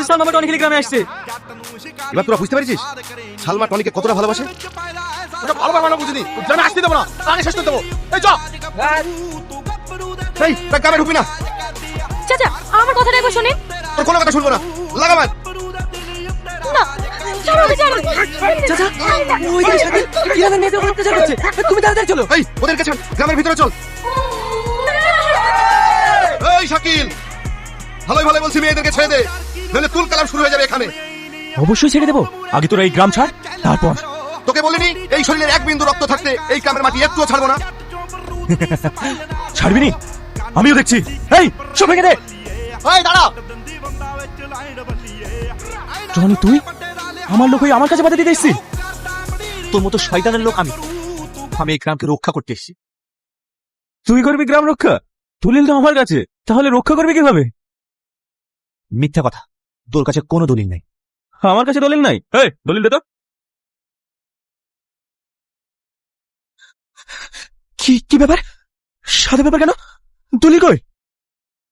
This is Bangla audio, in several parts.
সালমা টনিক গ্রামে আসছে। এবার তোরা বুঝতে পারছিস সালমা টনিকে কতটা ভালোবাসে? ওটা ভালোবাসা বুঝিনি, গ্রামে আসতে দেবো না, আগে শেষ করে দেবো। এই চ, এই তা গ্রামে ঢুকবি না। চাচা আমার কথাটা একবার শুনেন। তোর কোনো কথা শুনবো না, লাগা মার। না ছাড়ো আমাকে, ছাড়ো। চাচা ওই যে শাকিল ইয়াদের নেতা অত্যাচার করছে, তুমি তাড়াতাড়ি চলো। এই ওদেরকে ছাড়, গ্রামের ভিতরে চল। এই শাকিল, ভালোই ভালোই বলছি মেয়েদেরকে ছেড়ে দে, নইলে তুল কালাম শুরু হয়ে যাবে এখানে। অবশ্যই ছেড়ে দেবো, আগে তোরা এই গ্রাম ছাড়, তারপর। তোকে বলিনি এই শরীরের এক বিন্দু রক্ত থাকতে এই গ্রামের মাটি একটুও ছাড়বো না। ছাড়বি নি? আমিও দেখছি। এই সব ভেঙে দে। এই দাঁড়া। টনি তুই আমার লোক হয়ে আমার কাছে বাধা দিতে এসেছিস? তোর মতো শয়তানের লোক আমি এই গ্রামকে রক্ষা করতে এসেছি। তুই করবি গ্রাম রক্ষা? দলিল তো আমার কাছে, তাহলে রক্ষা করবি কিভাবে? মিথ্যা কথা, তোর কাছে কোনো দলিল নাই। আমার কাছে দলিল নাই? এই দলিল দে তো। কি কি ব্যাপার? সাদা ব্যাপার কেন? দলিল কই?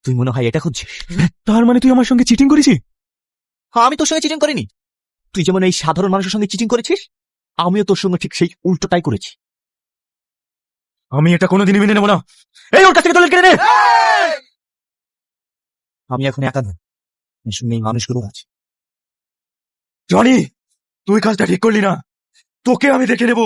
তুই মনে হয় এটা খুঁজছিস? তার মানে তুই আমার সঙ্গে চিটিং করেছিস? আমি তোর সঙ্গে চিটিং করিনি। তুই যেমন এই সাধারণ মানুষের সঙ্গে চিটিং করেছিস, আমিও তোর সঙ্গে ঠিক সেই উল্টোটাই করেছি। আমি এটা কোনোদিনই মেনে নেব না। এই ওর কাছ থেকে দলিল কেড়ে নে। আমি এখন একা নই, এর সঙ্গে এই মানুষগুলো আছে। জনি তুই কাজটা ঠিক করলি না, তোকে আমি দেখে নেব।